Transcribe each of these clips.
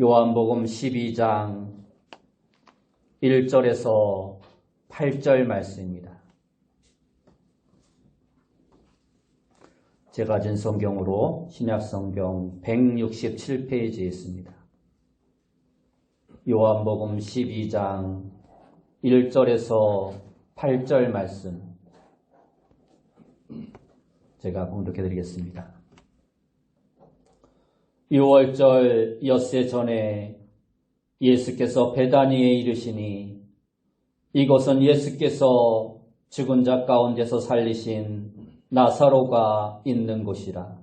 요한복음 12장 1절에서 8절 말씀입니다. 제가 가진 성경으로 신약성경 167페이지에 있습니다. 요한복음 12장 1절에서 8절 말씀 제가 봉독해 드리겠습니다. 6월절 엿새 전에 예수께서 베다니에 이르시니 이곳은 예수께서 죽은 자 가운데서 살리신 나사로가 있는 곳이라.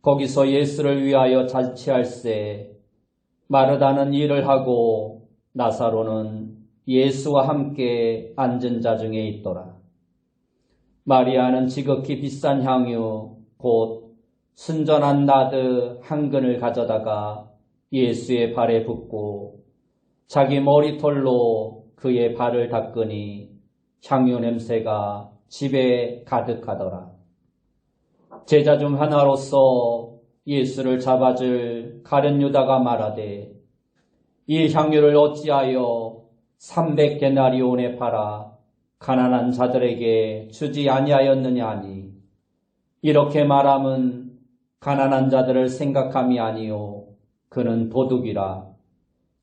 거기서 예수를 위하여 잔치할세 마르다는 일을 하고 나사로는 예수와 함께 앉은 자 중에 있더라. 마리아는 지극히 비싼 향유 곧 순전한 나드 한 근을 가져다가 예수의 발에 붓고 자기 머리털로 그의 발을 닦으니 향유 냄새가 집에 가득하더라. 제자 중 하나로서 예수를 잡아줄 가룟 유다가 말하되 이 향유를 어찌하여 300데나리온에 팔아 가난한 자들에게 주지 아니하였느냐 하니 이렇게 말함은 가난한 자들을 생각함이 아니요 그는 도둑이라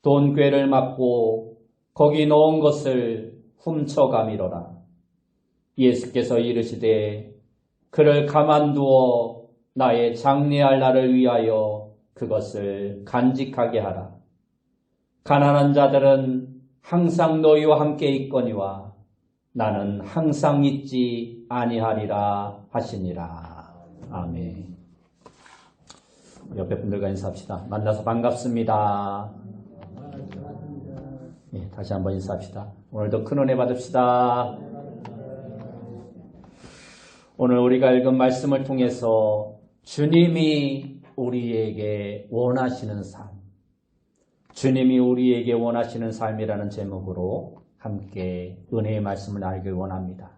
돈꾀를 맞고 거기 놓은 것을 훔쳐가미러라. 예수께서 이르시되 그를 가만두어 나의 장례할 날을 위하여 그것을 간직하게 하라. 가난한 자들은 항상 너희와 함께 있거니와 나는 항상 있지 아니하리라 하시니라. 아멘. 옆에 분들과 인사합시다. 만나서 반갑습니다. 네, 다시 한번 인사합시다. 오늘도 큰 은혜 받읍시다. 오늘 우리가 읽은 말씀을 통해서 주님이 우리에게 원하시는 삶, 주님이 우리에게 원하시는 삶이라는 제목으로 함께 은혜의 말씀을 알길 원합니다.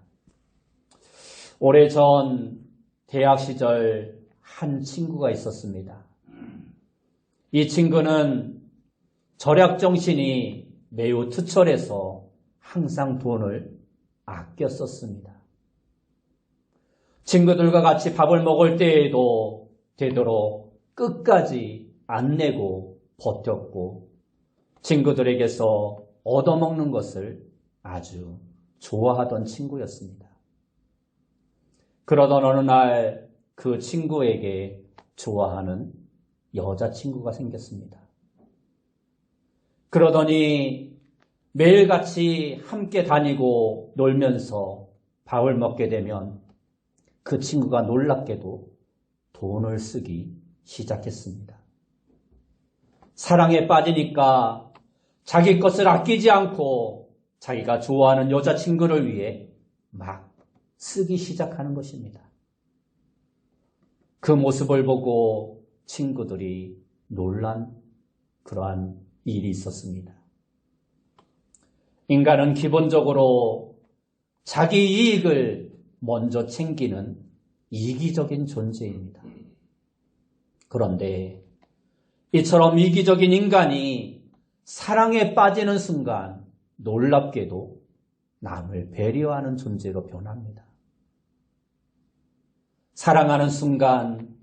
오래전 대학 시절 한 친구가 있었습니다. 이 친구는 절약정신이 매우 투철해서 항상 돈을 아껴 썼습니다. 친구들과 같이 밥을 먹을 때에도 되도록 끝까지 안 내고 버텼고 친구들에게서 얻어먹는 것을 아주 좋아하던 친구였습니다. 그러던 어느 날 그 친구에게 좋아하는 여자친구가 생겼습니다. 그러더니 매일같이 함께 다니고 놀면서 밥을 먹게 되면 그 친구가 놀랍게도 돈을 쓰기 시작했습니다. 사랑에 빠지니까 자기 것을 아끼지 않고 자기가 좋아하는 여자친구를 위해 막 쓰기 시작하는 것입니다. 그 모습을 보고 친구들이 놀란 그러한 일이 있었습니다. 인간은 기본적으로 자기 이익을 먼저 챙기는 이기적인 존재입니다. 그런데 이처럼 이기적인 인간이 사랑에 빠지는 순간 놀랍게도 남을 배려하는 존재로 변합니다. 사랑하는 순간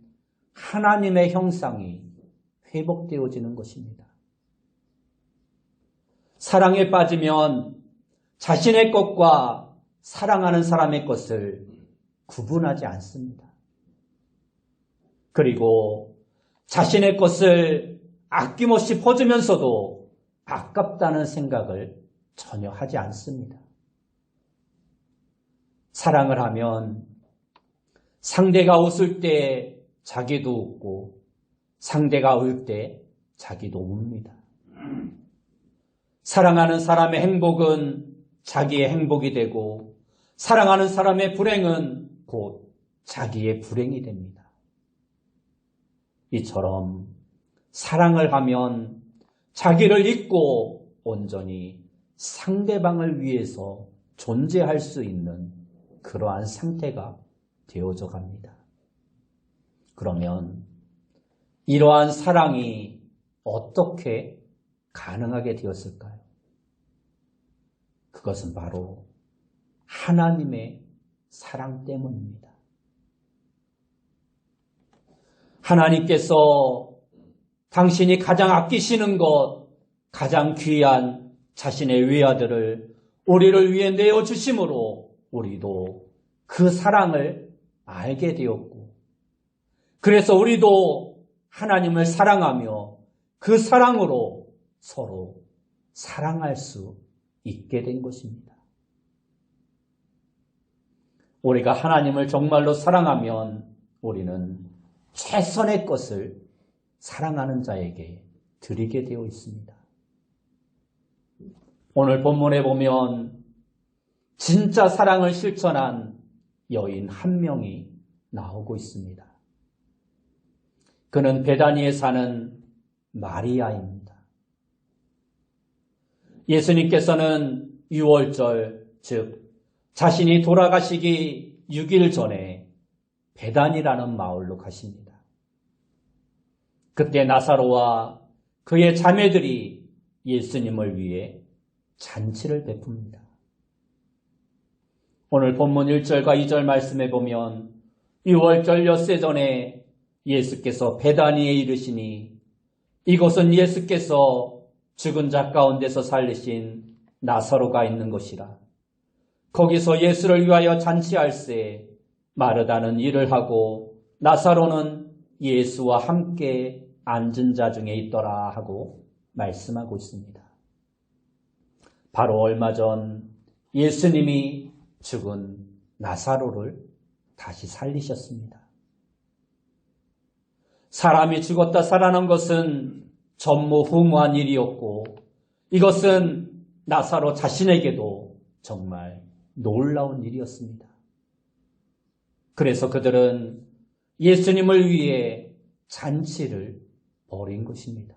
하나님의 형상이 회복되어지는 것입니다. 사랑에 빠지면 자신의 것과 사랑하는 사람의 것을 구분하지 않습니다. 그리고 자신의 것을 아낌없이 퍼주면서도 아깝다는 생각을 전혀 하지 않습니다. 사랑을 하면 상대가 웃을 때 자기도 웃고 상대가 울 때 자기도 웁니다. 사랑하는 사람의 행복은 자기의 행복이 되고 사랑하는 사람의 불행은 곧 자기의 불행이 됩니다. 이처럼 사랑을 하면 자기를 잊고 온전히 상대방을 위해서 존재할 수 있는 그러한 상태가 되어져 갑니다. 그러면 이러한 사랑이 어떻게 가능하게 되었을까요? 그것은 바로 하나님의 사랑 때문입니다. 하나님께서 당신이 가장 아끼시는 것, 가장 귀한 자신의 외아들을 우리를 위해 내어주심으로 우리도 그 사랑을 알게 되었고, 그래서 우리도 하나님을 사랑하며 그 사랑으로 서로 사랑할 수 있게 된 것입니다. 우리가 하나님을 정말로 사랑하면 우리는 최선의 것을 사랑하는 자에게 드리게 되어 있습니다. 오늘 본문에 보면 진짜 사랑을 실천한 여인 한 명이 나오고 있습니다. 그는 베다니에 사는 마리아입니다. 예수님께서는 유월절, 즉 자신이 돌아가시기 6일 전에 베단이라는 마을로 가십니다. 그때 나사로와 그의 자매들이 예수님을 위해 잔치를 베풉니다. 오늘 본문 1절과 2절 말씀에 보면 유월절 엿새 전에 예수께서 베다니에 이르시니 이곳은 예수께서 죽은 자 가운데서 살리신 나사로가 있는 곳이라. 거기서 예수를 위하여 잔치할세 마르다는 일을 하고 나사로는 예수와 함께 앉은 자 중에 있더라 하고 말씀하고 있습니다. 바로 얼마 전 예수님이 죽은 나사로를 다시 살리셨습니다. 사람이 죽었다 살아난 것은 전무후무한 일이었고 이것은 나사로 자신에게도 정말 놀라운 일이었습니다. 그래서 그들은 예수님을 위해 잔치를 벌인 것입니다.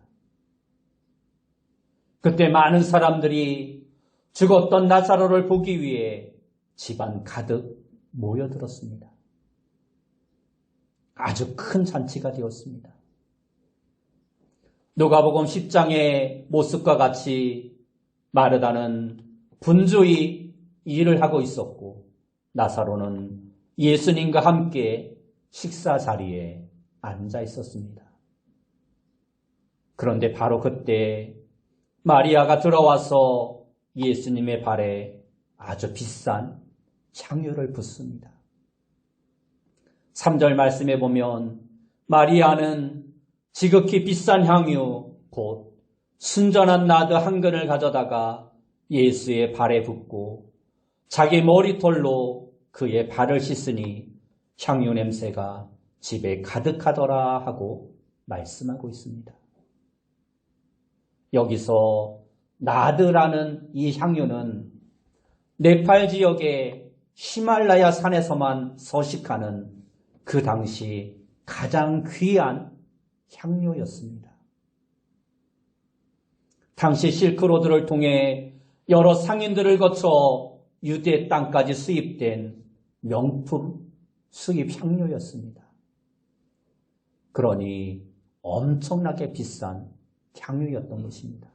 그때 많은 사람들이 죽었던 나사로를 보기 위해 집안 가득 모여들었습니다. 아주 큰 잔치가 되었습니다. 누가복음 10장의 모습과 같이 마르다는 분주히 일을 하고 있었고 나사로는 예수님과 함께 식사 자리에 앉아 있었습니다. 그런데 바로 그때 마리아가 들어와서 예수님의 발에 아주 비싼 향유를 붓습니다. 3절 말씀에 보면 마리아는 지극히 비싼 향유 곧 순전한 나드 한 근을 가져다가 예수의 발에 붓고 자기 머리털로 그의 발을 씻으니 향유 냄새가 집에 가득하더라 하고 말씀하고 있습니다. 여기서 나드라는 이 향유는 네팔 지역의 히말라야 산에서만 서식하는 그 당시 가장 귀한 향료였습니다. 당시 실크로드를 통해 여러 상인들을 거쳐 유대 땅까지 수입된 명품 수입 향료였습니다. 그러니 엄청나게 비싼 향유였던 것입니다.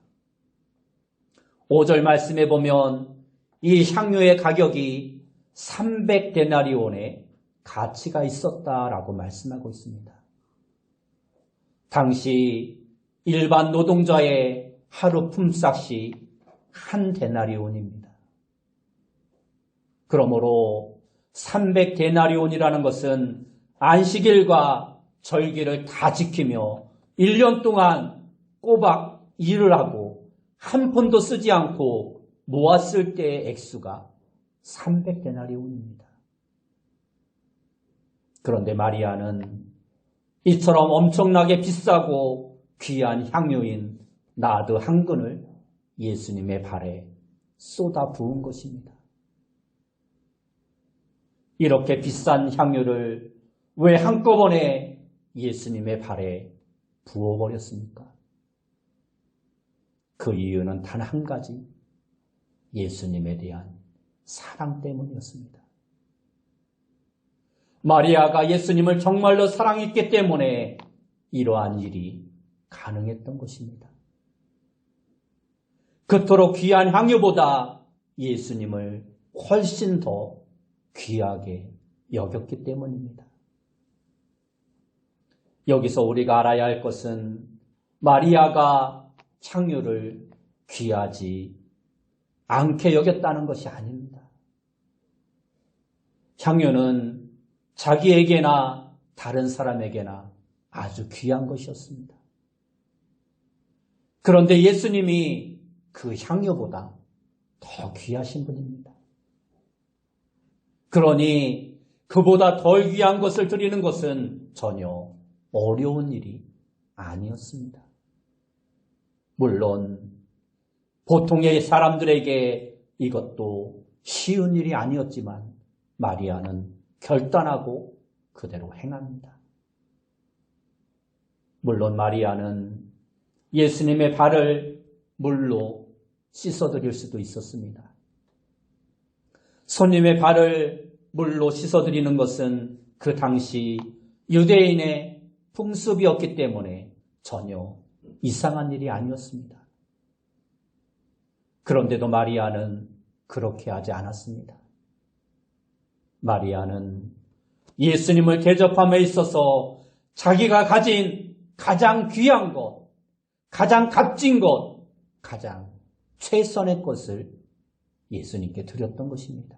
5절 말씀에 보면 이 향유의 가격이 300데나리온의 가치가 있었다라고 말씀하고 있습니다. 당시 일반 노동자의 하루 품삯이 한 데나리온입니다. 그러므로 300데나리온이라는 것은 안식일과 절기를 다 지키며 1년 동안 꼬박 일을 하고 한 푼도 쓰지 않고 모았을 때의 액수가 300데나리온입니다. 그런데 마리아는 이처럼 엄청나게 비싸고 귀한 향유인 나드 한 근을 예수님의 발에 쏟아 부은 것입니다. 이렇게 비싼 향유를 왜 한꺼번에 예수님의 발에 부어버렸습니까? 그 이유는 단 한 가지, 예수님에 대한 사랑 때문이었습니다. 마리아가 예수님을 정말로 사랑했기 때문에 이러한 일이 가능했던 것입니다. 그토록 귀한 향유보다 예수님을 훨씬 더 귀하게 여겼기 때문입니다. 여기서 우리가 알아야 할 것은 마리아가 향유를 귀하지 않게 여겼다는 것이 아닙니다. 향유는 자기에게나 다른 사람에게나 아주 귀한 것이었습니다. 그런데 예수님이 그 향유보다 더 귀하신 분입니다. 그러니 그보다 덜 귀한 것을 드리는 것은 전혀 어려운 일이 아니었습니다. 물론 보통의 사람들에게 이것도 쉬운 일이 아니었지만 마리아는 결단하고 그대로 행합니다. 물론 마리아는 예수님의 발을 물로 씻어드릴 수도 있었습니다. 손님의 발을 물로 씻어드리는 것은 그 당시 유대인의 풍습이었기 때문에 전혀 이상한 일이 아니었습니다. 그런데도 마리아는 그렇게 하지 않았습니다. 마리아는 예수님을 대접함에 있어서 자기가 가진 가장 귀한 것, 가장 값진 것, 가장 최선의 것을 예수님께 드렸던 것입니다.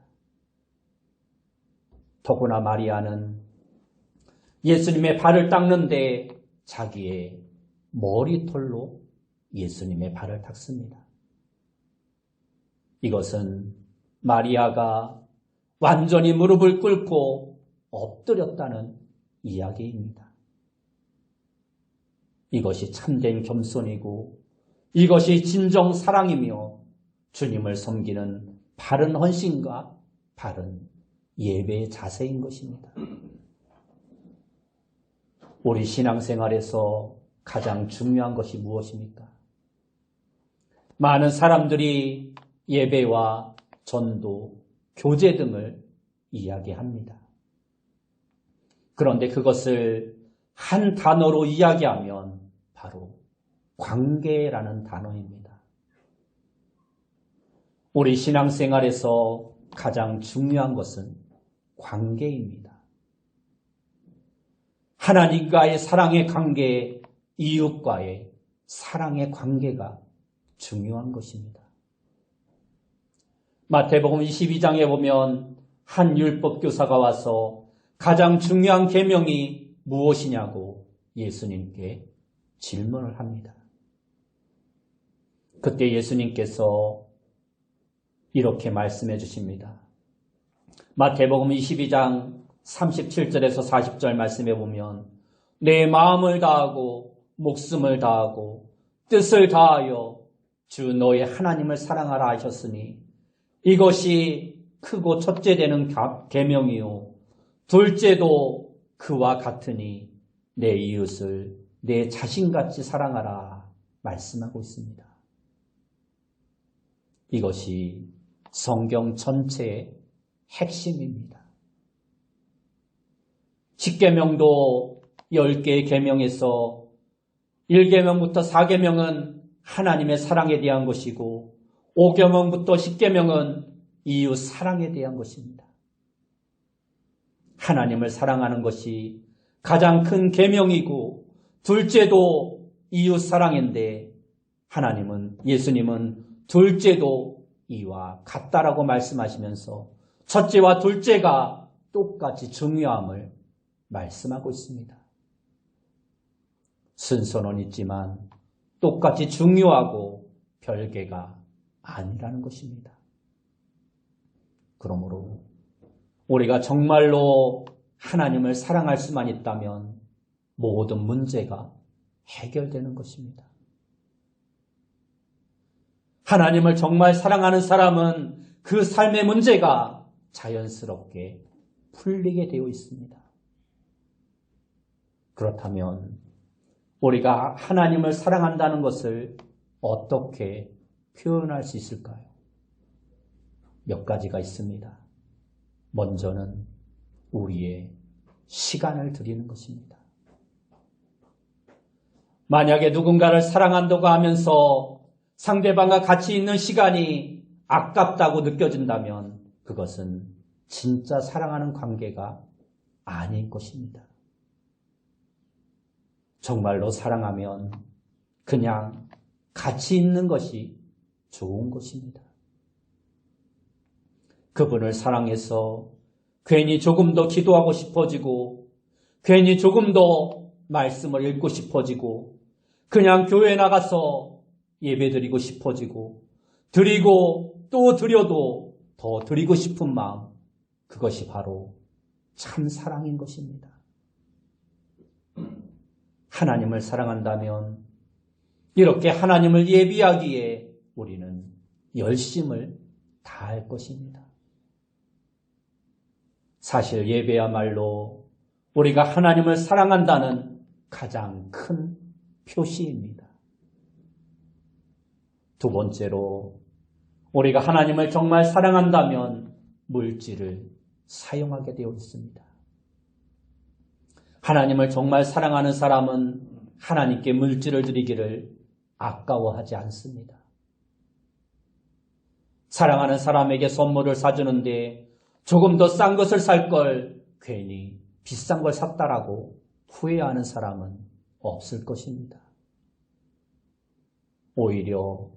더구나 마리아는 예수님의 발을 닦는데 자기의 머리털로 예수님의 발을 닦습니다. 이것은 마리아가 완전히 무릎을 꿇고 엎드렸다는 이야기입니다. 이것이 참된 겸손이고 이것이 진정 사랑이며 주님을 섬기는 바른 헌신과 바른 예배의 자세인 것입니다. 우리 신앙생활에서 가장 중요한 것이 무엇입니까? 많은 사람들이 예배와 전도, 교제 등을 이야기합니다. 그런데 그것을 한 단어로 이야기하면 바로 관계라는 단어입니다. 우리 신앙생활에서 가장 중요한 것은 관계입니다. 하나님과의 사랑의 관계, 이웃과의 사랑의 관계가 중요한 것입니다. 마태복음 22장에 보면 한 율법교사가 와서 가장 중요한 계명이 무엇이냐고 예수님께 질문을 합니다. 그때 예수님께서 이렇게 말씀해 주십니다. 마태복음 22장 37절에서 40절 말씀해 보면 내 마음을 다하고 목숨을 다하고 뜻을 다하여 주 너의 하나님을 사랑하라 하셨으니 이것이 크고 첫째 되는 계명이요 둘째도 그와 같으니 내 이웃을 내 자신같이 사랑하라 말씀하고 있습니다. 이것이 성경 전체의 핵심입니다. 10계명도 10개의 계명에서 1계명부터 4계명은 하나님의 사랑에 대한 것이고 5계명부터 10계명은 이웃 사랑에 대한 것입니다. 하나님을 사랑하는 것이 가장 큰 계명이고 둘째도 이웃 사랑인데 예수님은 둘째도 이와 같다라고 말씀하시면서 첫째와 둘째가 똑같이 중요함을 말씀하고 있습니다. 순서는 있지만 똑같이 중요하고 별개가 아니라는 것입니다. 그러므로 우리가 정말로 하나님을 사랑할 수만 있다면 모든 문제가 해결되는 것입니다. 하나님을 정말 사랑하는 사람은 그 삶의 문제가 자연스럽게 풀리게 되어 있습니다. 그렇다면 우리가 하나님을 사랑한다는 것을 어떻게 표현할 수 있을까요? 몇 가지가 있습니다. 먼저는 우리의 시간을 드리는 것입니다. 만약에 누군가를 사랑한다고 하면서 상대방과 같이 있는 시간이 아깝다고 느껴진다면 그것은 진짜 사랑하는 관계가 아닐 것입니다. 정말로 사랑하면 그냥 같이 있는 것이 좋은 것입니다. 그분을 사랑해서 괜히 조금 더 기도하고 싶어지고 괜히 조금 더 말씀을 읽고 싶어지고 그냥 교회에 나가서 예배드리고 싶어지고 드리고 또 드려도 더 드리고 싶은 마음, 그것이 바로 참 사랑인 것입니다. 하나님을 사랑한다면 이렇게 하나님을 예비하기에 우리는 열심을 다할 것입니다. 사실 예배야말로 우리가 하나님을 사랑한다는 가장 큰 표시입니다. 두 번째로 우리가 하나님을 정말 사랑한다면 물질을 사용하게 되어 있습니다. 하나님을 정말 사랑하는 사람은 하나님께 물질을 드리기를 아까워하지 않습니다. 사랑하는 사람에게 선물을 사주는데 조금 더 싼 것을 살 걸 괜히 비싼 걸 샀다라고 후회하는 사람은 없을 것입니다. 오히려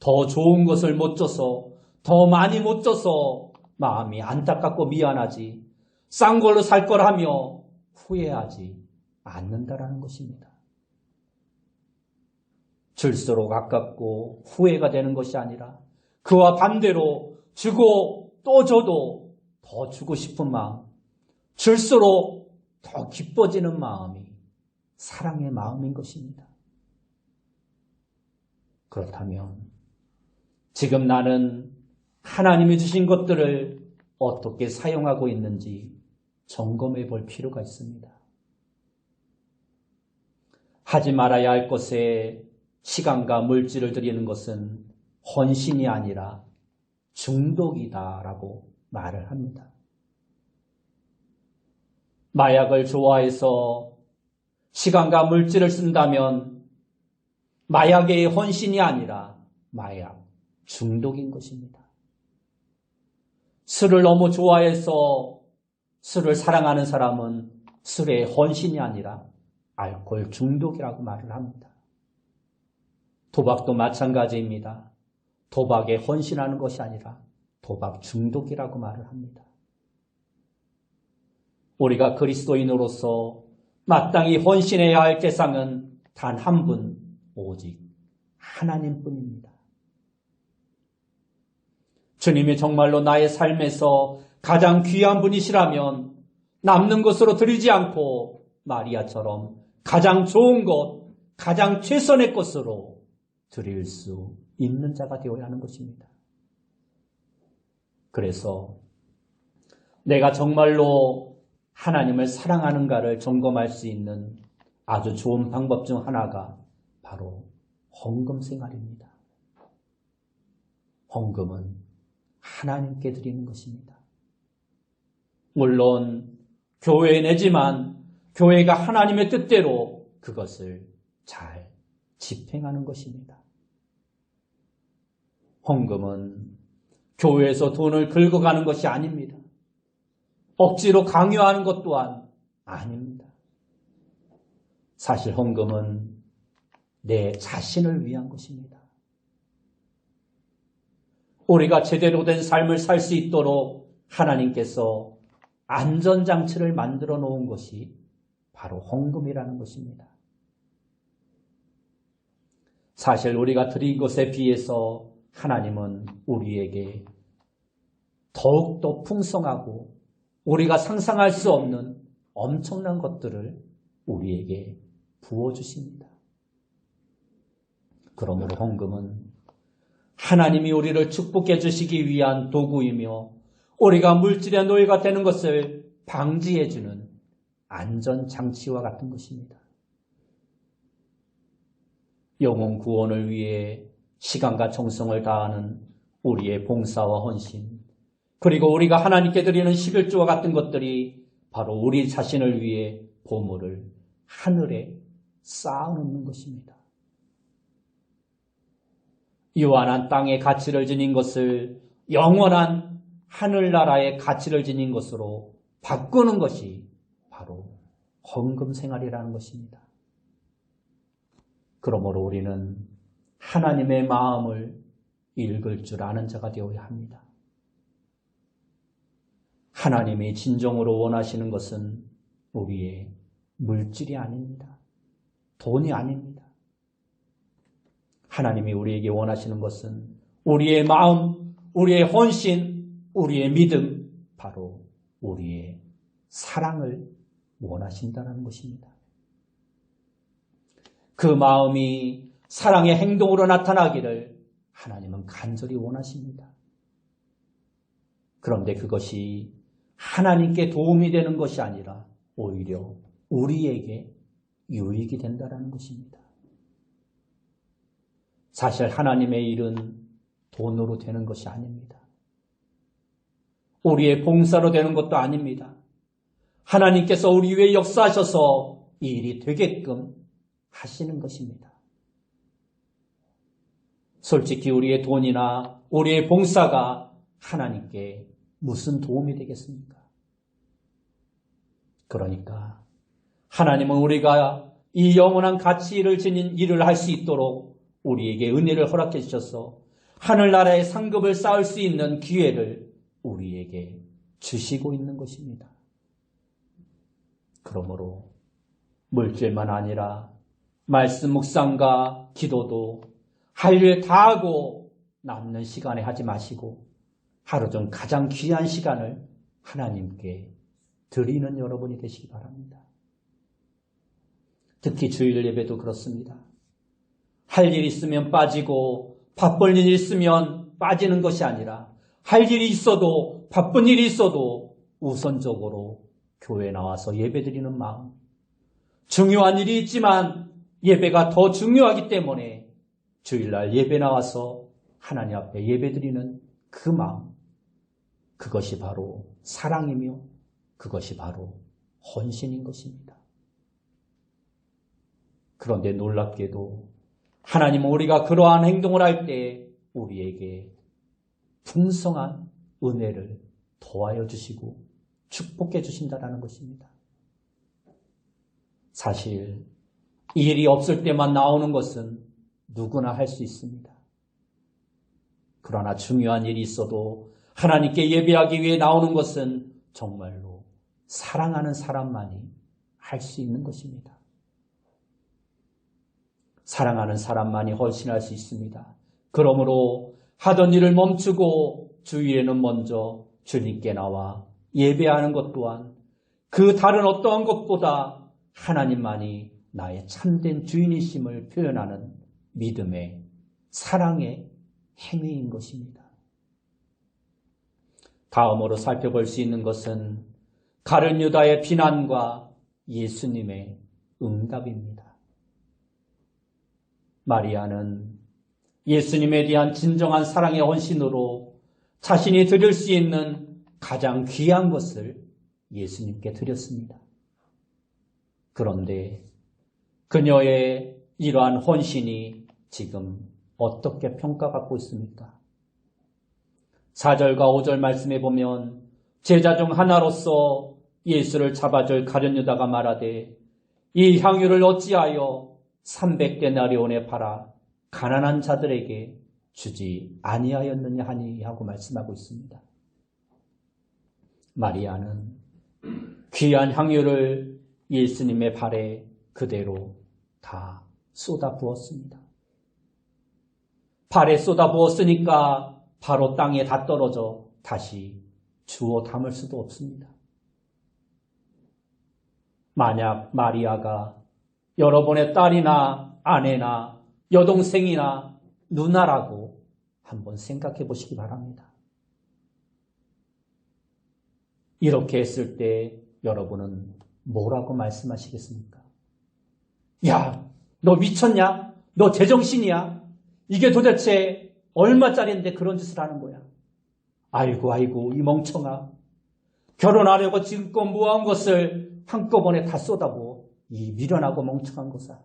더 좋은 것을 못 줘서 더 많이 못 줘서 마음이 안타깝고 미안하지 싼 걸로 살 거라며 후회하지 않는다라는 것입니다. 줄수록 아깝고 후회가 되는 것이 아니라 그와 반대로 주고 또 줘도 더 주고 싶은 마음, 줄수록 더 기뻐지는 마음이 사랑의 마음인 것입니다. 그렇다면 지금 나는 하나님이 주신 것들을 어떻게 사용하고 있는지 점검해 볼 필요가 있습니다. 하지 말아야 할 것에 시간과 물질을 들이는 것은 헌신이 아니라 중독이다라고 말을 합니다. 마약을 좋아해서 시간과 물질을 쓴다면 마약의 헌신이 아니라 마약 중독인 것입니다. 술을 너무 좋아해서 술을 사랑하는 사람은 술의 헌신이 아니라 알코올 중독이라고 말을 합니다. 도박도 마찬가지입니다. 도박에 헌신하는 것이 아니라 도박 중독이라고 말을 합니다. 우리가 그리스도인으로서 마땅히 헌신해야 할 대상은 단 한 분, 오직 하나님뿐입니다. 주님이 정말로 나의 삶에서 가장 귀한 분이시라면 남는 것으로 드리지 않고 마리아처럼 가장 좋은 것, 가장 최선의 것으로 드릴 수 있는 자가 되어야 하는 것입니다. 그래서 내가 정말로 하나님을 사랑하는가를 점검할 수 있는 아주 좋은 방법 중 하나가 바로 헌금 생활입니다. 헌금은 하나님께 드리는 것입니다. 물론 교회에 내지만 교회가 하나님의 뜻대로 그것을 잘 집행하는 것입니다. 헌금은 교회에서 돈을 긁어가는 것이 아닙니다. 억지로 강요하는 것 또한 아닙니다. 사실 헌금은 내 자신을 위한 것입니다. 우리가 제대로 된 삶을 살 수 있도록 하나님께서 안전장치를 만들어 놓은 것이 바로 헌금이라는 것입니다. 사실 우리가 드린 것에 비해서 하나님은 우리에게 더욱더 풍성하고 우리가 상상할 수 없는 엄청난 것들을 우리에게 부어주십니다. 그러므로 헌금은 하나님이 우리를 축복해 주시기 위한 도구이며 우리가 물질의 노예가 되는 것을 방지해 주는 안전장치와 같은 것입니다. 영혼 구원을 위해 시간과 정성을 다하는 우리의 봉사와 헌신, 그리고 우리가 하나님께 드리는 11조와 같은 것들이 바로 우리 자신을 위해 보물을 하늘에 쌓아놓는 것입니다. 유한한 땅의 가치를 지닌 것을 영원한 하늘나라의 가치를 지닌 것으로 바꾸는 것이 바로 헌금 생활이라는 것입니다. 그러므로 우리는 하나님의 마음을 읽을 줄 아는 자가 되어야 합니다. 하나님이 진정으로 원하시는 것은 우리의 물질이 아닙니다. 돈이 아닙니다. 하나님이 우리에게 원하시는 것은 우리의 마음, 우리의 헌신, 우리의 믿음, 바로 우리의 사랑을 원하신다는 것입니다. 그 마음이 사랑의 행동으로 나타나기를 하나님은 간절히 원하십니다. 그런데 그것이 하나님께 도움이 되는 것이 아니라 오히려 우리에게 유익이 된다는 것입니다. 사실 하나님의 일은 돈으로 되는 것이 아닙니다. 우리의 봉사로 되는 것도 아닙니다. 하나님께서 우리 위에 역사하셔서 이 일이 되게끔 하시는 것입니다. 솔직히 우리의 돈이나 우리의 봉사가 하나님께 무슨 도움이 되겠습니까? 그러니까 하나님은 우리가 이 영원한 가치를 지닌 일을 할 수 있도록 우리에게 은혜를 허락해 주셔서 하늘나라의 상급을 쌓을 수 있는 기회를 우리에게 주시고 있는 것입니다. 그러므로 물질만 아니라 말씀 묵상과 기도도 할 일 다 하고 남는 시간에 하지 마시고 하루 중 가장 귀한 시간을 하나님께 드리는 여러분이 되시기 바랍니다. 특히 주일 예배도 그렇습니다. 할 일 있으면 빠지고 바쁜 일 있으면 빠지는 것이 아니라 할 일이 있어도 바쁜 일이 있어도 우선적으로 교회에 나와서 예배드리는 마음. 중요한 일이 있지만 예배가 더 중요하기 때문에 주일날 예배 나와서 하나님 앞에 예배드리는 그 마음. 그것이 바로 사랑이며 그것이 바로 헌신인 것입니다. 그런데 놀랍게도 하나님은 우리가 그러한 행동을 할 때 우리에게 풍성한 은혜를 더하여 주시고 축복해 주신다는 것입니다. 사실 이 일이 없을 때만 나오는 것은 누구나 할 수 있습니다. 그러나 중요한 일이 있어도 하나님께 예배하기 위해 나오는 것은 정말로 사랑하는 사람만이 할 수 있는 것입니다. 사랑하는 사람만이 헌신할 수 있습니다. 그러므로 하던 일을 멈추고 주일에는 먼저 주님께 나와 예배하는 것 또한 그 다른 어떠한 것보다 하나님만이 나의 참된 주인이심을 표현하는 믿음의 사랑의 행위인 것입니다. 다음으로 살펴볼 수 있는 것은 가룟 유다의 비난과 예수님의 응답입니다. 마리아는 예수님에 대한 진정한 사랑의 헌신으로 자신이 드릴 수 있는 가장 귀한 것을 예수님께 드렸습니다. 그런데 그녀의 이러한 헌신이 지금 어떻게 평가받고 있습니까? 4절과 5절 말씀에 보면 제자 중 하나로서 예수를 잡아줄 가룟 유다가 말하되 이 향유를 어찌하여 300데나리온에 팔아 가난한 자들에게 주지 아니하였느냐 하니 하고 말씀하고 있습니다. 마리아는 귀한 향유를 예수님의 발에 그대로 다 쏟아 부었습니다. 발에 쏟아 부었으니까 바로 땅에 다 떨어져 다시 주워 담을 수도 없습니다. 만약 마리아가 여러분의 딸이나 아내나 여동생이나 누나라고 한번 생각해 보시기 바랍니다. 이렇게 했을 때 여러분은 뭐라고 말씀하시겠습니까? 야, 너 미쳤냐? 너 제정신이야? 이게 도대체 얼마짜리인데 그런 짓을 하는 거야? 아이고 이 멍청아. 결혼하려고 지금껏 모아온 것을 한꺼번에 다 쏟아부어. 이 미련하고 멍청한 것아.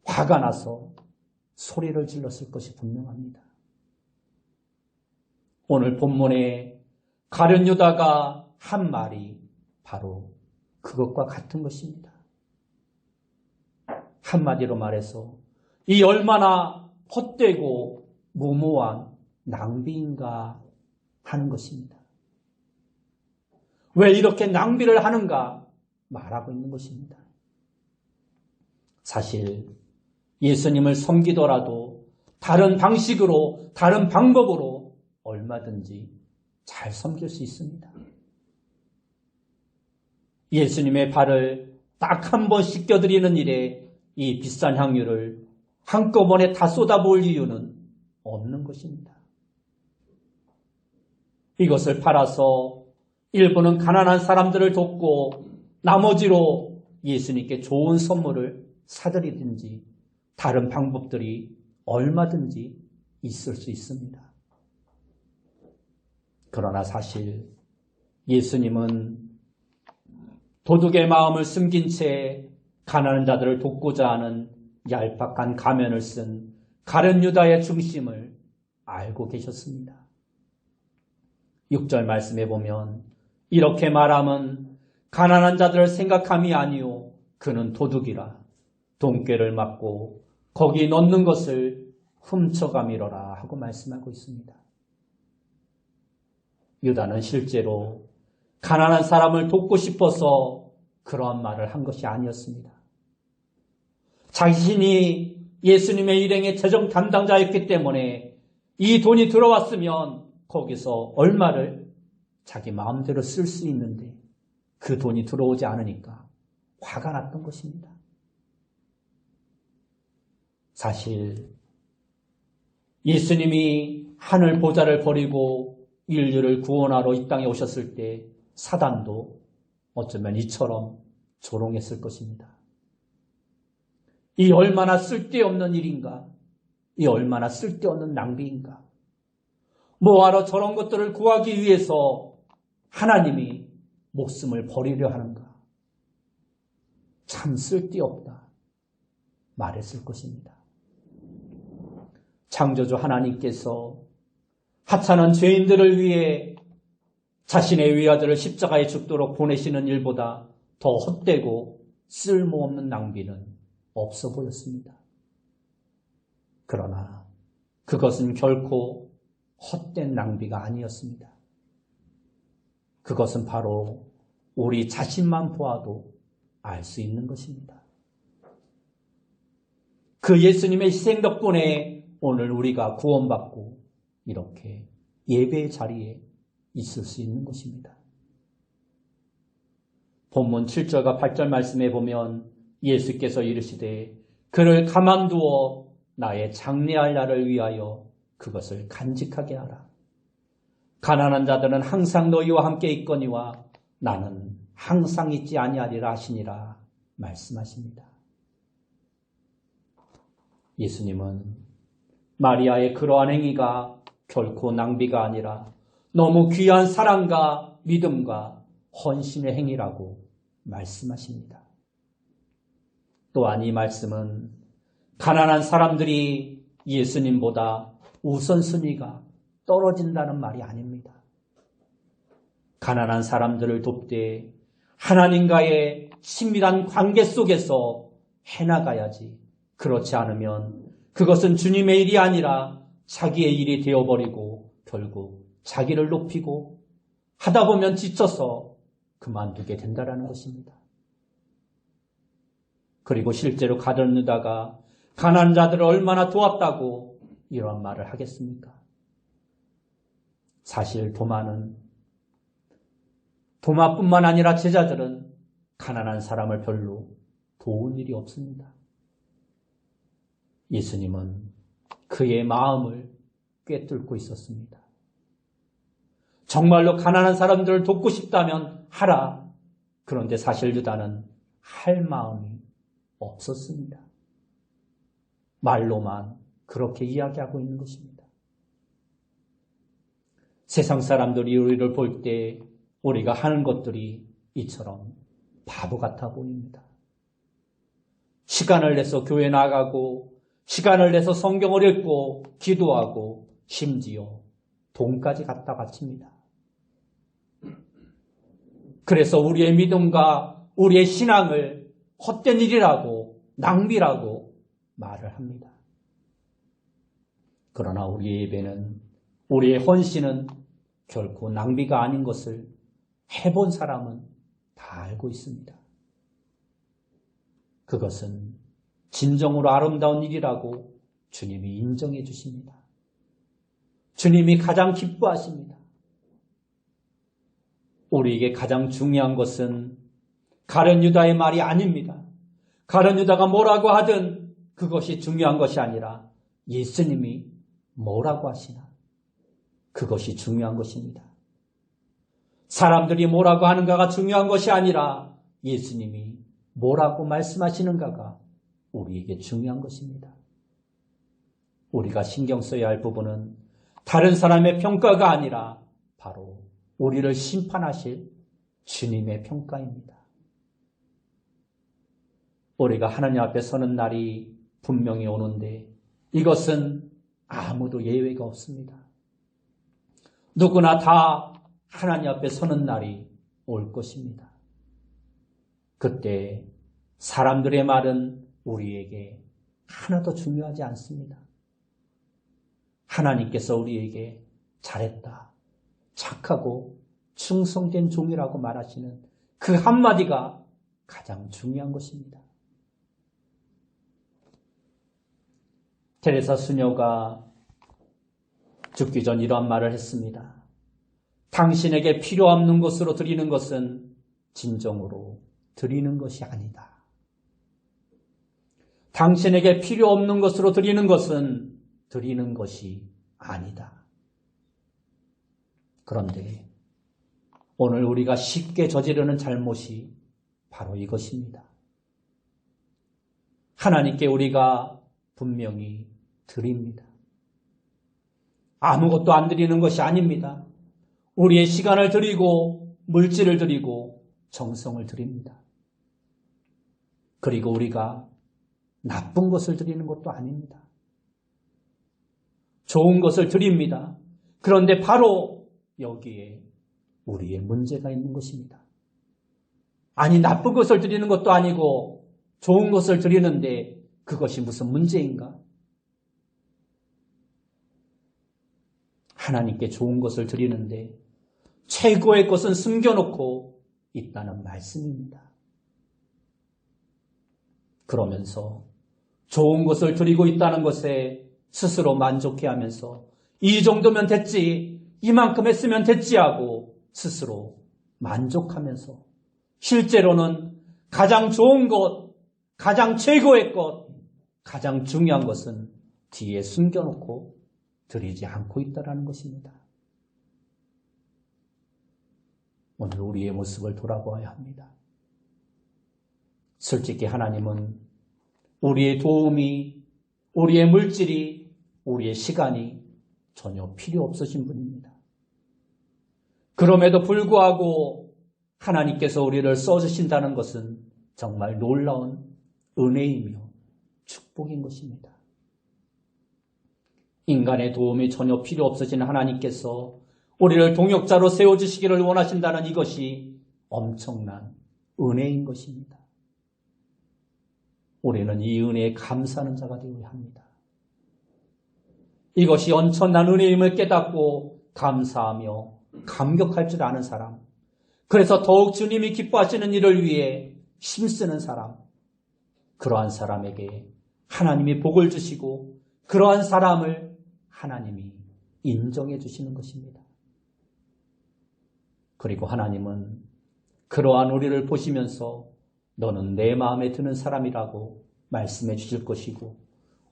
화가 나서 소리를 질렀을 것이 분명합니다. 오늘 본문에 가룟 유다가 한 말이 바로 그것과 같은 것입니다. 한마디로 말해서 이 얼마나 헛되고 무모한 낭비인가 하는 것입니다. 왜 이렇게 낭비를 하는가 말하고 있는 것입니다. 사실 예수님을 섬기더라도 다른 방식으로, 다른 방법으로 얼마든지 잘 섬길 수 있습니다. 예수님의 발을 딱 한 번 씻겨드리는 일에 이 비싼 향유를 한꺼번에 다 쏟아부을 이유는 없는 것입니다. 이것을 팔아서 일부는 가난한 사람들을 돕고 나머지로 예수님께 좋은 선물을 사드리든지 다른 방법들이 얼마든지 있을 수 있습니다. 그러나 사실 예수님은 도둑의 마음을 숨긴 채 가난한 자들을 돕고자 하는 얄팍한 가면을 쓴 가룟 유다의 중심을 알고 계셨습니다. 6절 말씀에 보면 이렇게 말함은 가난한 자들을 생각함이 아니요 그는 도둑이라 돈꾀를 맞고 거기 넣는 것을 훔쳐가미러라 하고 말씀하고 있습니다. 유다는 실제로 가난한 사람을 돕고 싶어서 그러한 말을 한 것이 아니었습니다. 자신이 예수님의 일행의 재정 담당자였기 때문에 이 돈이 들어왔으면 거기서 얼마를 자기 마음대로 쓸 수 있는데 그 돈이 들어오지 않으니까 화가 났던 것입니다. 사실 예수님이 하늘 보좌를 버리고 인류를 구원하러 이 땅에 오셨을 때 사단도 어쩌면 이처럼 조롱했을 것입니다. 이 얼마나 쓸데없는 일인가? 이 얼마나 쓸데없는 낭비인가? 뭐하러 저런 것들을 구하기 위해서 하나님이 목숨을 버리려 하는가? 참 쓸데없다 말했을 것입니다. 창조주 하나님께서 하찮은 죄인들을 위해 자신의 위아들을 십자가에 죽도록 보내시는 일보다 더 헛되고 쓸모없는 낭비는 없어 보였습니다. 그러나 그것은 결코 헛된 낭비가 아니었습니다. 그것은 바로 우리 자신만 보아도 알 수 있는 것입니다. 그 예수님의 희생 덕분에 오늘 우리가 구원받고 이렇게 예배의 자리에 있을 수 있는 것입니다. 본문 7절과 8절 말씀에 보면 예수께서 이르시되 그를 가만두어 나의 장래할 날을 위하여 그것을 간직하게 하라. 가난한 자들은 항상 너희와 함께 있거니와 나는 항상 있지 아니하리라 하시니라 말씀하십니다. 예수님은 마리아의 그러한 행위가 결코 낭비가 아니라 너무 귀한 사랑과 믿음과 헌신의 행위라고 말씀하십니다. 또한 이 말씀은 가난한 사람들이 예수님보다 우선순위가 떨어진다는 말이 아닙니다. 가난한 사람들을 돕되 하나님과의 친밀한 관계 속에서 해나가야지. 그렇지 않으면 그것은 주님의 일이 아니라 자기의 일이 되어버리고 결국 자기를 높이고 하다 보면 지쳐서 그만두게 된다는 것입니다. 그리고 실제로 가룟 유다가 가난한 자들을 얼마나 도왔다고 이런 말을 하겠습니까? 사실 도마뿐만 아니라 제자들은 가난한 사람을 별로 도운 일이 없습니다. 예수님은 그의 마음을 꿰뚫고 있었습니다. 정말로 가난한 사람들을 돕고 싶다면 하라. 그런데 사실 유다는 할 마음이 없었습니다. 말로만 그렇게 이야기하고 있는 것입니다. 세상 사람들이 우리를 볼 때 우리가 하는 것들이 이처럼 바보 같아 보입니다. 시간을 내서 교회 나가고 시간을 내서 성경을 읽고 기도하고 심지어 돈까지 갖다 바칩니다. 그래서 우리의 믿음과 우리의 신앙을 헛된 일이라고 낭비라고 말을 합니다. 그러나 우리의 예배는, 우리의 헌신은 결코 낭비가 아닌 것을 해본 사람은 다 알고 있습니다. 그것은 진정으로 아름다운 일이라고 주님이 인정해 주십니다. 주님이 가장 기뻐하십니다. 우리에게 가장 중요한 것은 가룟 유다의 말이 아닙니다. 가룟 유다가 뭐라고 하든 그것이 중요한 것이 아니라 예수님이 뭐라고 하시나, 그것이 중요한 것입니다. 사람들이 뭐라고 하는가가 중요한 것이 아니라 예수님이 뭐라고 말씀하시는가가 우리에게 중요한 것입니다. 우리가 신경 써야 할 부분은 다른 사람의 평가가 아니라 바로 우리를 심판하실 주님의 평가입니다. 우리가 하나님 앞에 서는 날이 분명히 오는데 이것은 아무도 예외가 없습니다. 누구나 다 하나님 앞에 서는 날이 올 것입니다. 그때 사람들의 말은 우리에게 하나도 중요하지 않습니다. 하나님께서 우리에게 잘했다, 착하고 충성된 종이라고 말하시는 그 한마디가 가장 중요한 것입니다. 테레사 수녀가 죽기 전 이러한 말을 했습니다. 당신에게 필요 없는 것으로 드리는 것은 진정으로 드리는 것이 아니다. 당신에게 필요 없는 것으로 드리는 것은 드리는 것이 아니다. 그런데 오늘 우리가 쉽게 저지르는 잘못이 바로 이것입니다. 하나님께 우리가 분명히 드립니다. 아무것도 안 드리는 것이 아닙니다. 우리의 시간을 드리고 물질을 드리고 정성을 드립니다. 그리고 우리가 나쁜 것을 드리는 것도 아닙니다. 좋은 것을 드립니다. 그런데 바로 여기에 우리의 문제가 있는 것입니다. 아니, 나쁜 것을 드리는 것도 아니고 좋은 것을 드리는데 그것이 무슨 문제인가? 하나님께 좋은 것을 드리는데 최고의 것은 숨겨놓고 있다는 말씀입니다. 그러면서 좋은 것을 드리고 있다는 것에 스스로 만족해하면서 이 정도면 됐지, 이만큼 했으면 됐지 하고 스스로 만족하면서 실제로는 가장 좋은 것, 가장 최고의 것, 가장 중요한 것은 뒤에 숨겨놓고 드리지 않고 있다는 것입니다. 오늘 우리의 모습을 돌아보아야 합니다. 솔직히 하나님은 우리의 도움이, 우리의 물질이, 우리의 시간이 전혀 필요 없으신 분입니다. 그럼에도 불구하고 하나님께서 우리를 써주신다는 것은 정말 놀라운 은혜이며 축복인 것입니다. 인간의 도움이 전혀 필요 없으신 하나님께서 우리를 동역자로 세워주시기를 원하신다는 이것이 엄청난 은혜인 것입니다. 우리는 이 은혜에 감사하는 자가 되어야 합니다. 이것이 엄청난 은혜임을 깨닫고 감사하며 감격할 줄 아는 사람, 그래서 더욱 주님이 기뻐하시는 일을 위해 힘쓰는 사람, 그러한 사람에게 하나님이 복을 주시고 그러한 사람을 하나님이 인정해 주시는 것입니다. 그리고 하나님은 그러한 우리를 보시면서 너는 내 마음에 드는 사람이라고 말씀해 주실 것이고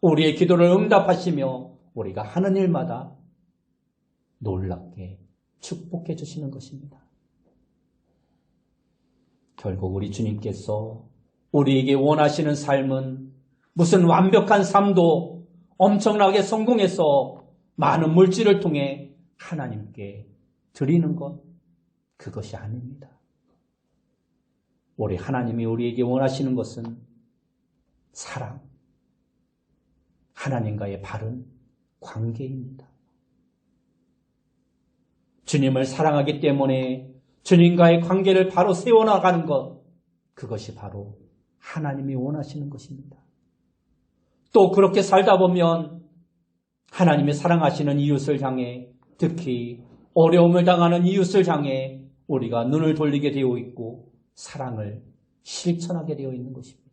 우리의 기도를 응답하시며 우리가 하는 일마다 놀랍게 축복해 주시는 것입니다. 결국 우리 주님께서 우리에게 원하시는 삶은 무슨 완벽한 삶도 엄청나게 성공해서 많은 물질을 통해 하나님께 드리는 것, 그것이 아닙니다. 우리 하나님이 우리에게 원하시는 것은 사랑, 하나님과의 바른 관계입니다. 주님을 사랑하기 때문에 주님과의 관계를 바로 세워나가는 것, 그것이 바로 하나님이 원하시는 것입니다. 또 그렇게 살다 보면 하나님이 사랑하시는 이웃을 향해, 특히 어려움을 당하는 이웃을 향해 우리가 눈을 돌리게 되어 있고 사랑을 실천하게 되어 있는 것입니다.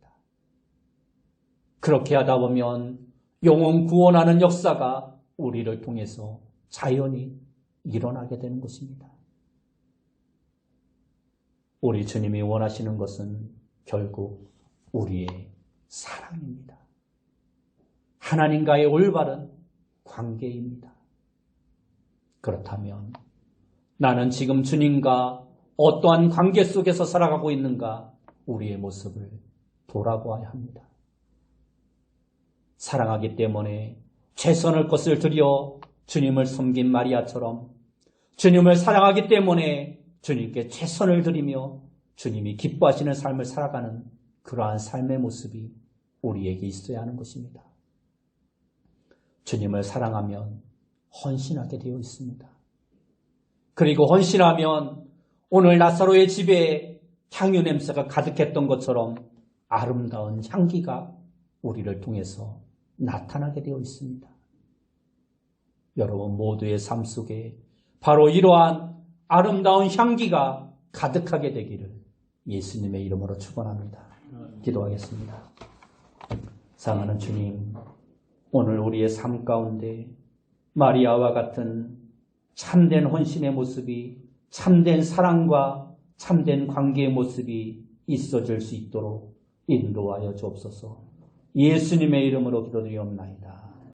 그렇게 하다 보면 영혼 구원하는 역사가 우리를 통해서 자연히 일어나게 되는 것입니다. 우리 주님이 원하시는 것은 결국 우리의 사랑입니다. 하나님과의 올바른 관계입니다. 그렇다면 나는 지금 주님과 어떠한 관계 속에서 살아가고 있는가, 우리의 모습을 돌아보아야 합니다. 사랑하기 때문에 최선의 것을 들여 주님을 섬긴 마리아처럼 주님을 사랑하기 때문에 주님께 최선을 들이며 주님이 기뻐하시는 삶을 살아가는 그러한 삶의 모습이 우리에게 있어야 하는 것입니다. 주님을 사랑하면 헌신하게 되어 있습니다. 그리고 헌신하면 오늘 나사로의 집에 향유 냄새가 가득했던 것처럼 아름다운 향기가 우리를 통해서 나타나게 되어 있습니다. 여러분 모두의 삶 속에 바로 이러한 아름다운 향기가 가득하게 되기를 예수님의 이름으로 축원합니다. 기도하겠습니다. 사랑하는 주님, 오늘 우리의 삶 가운데 마리아와 같은 참된 헌신의 모습이, 참된 사랑과 참된 관계의 모습이 있어질 수 있도록 인도하여 주옵소서. 예수님의 이름으로 기도드리옵나이다.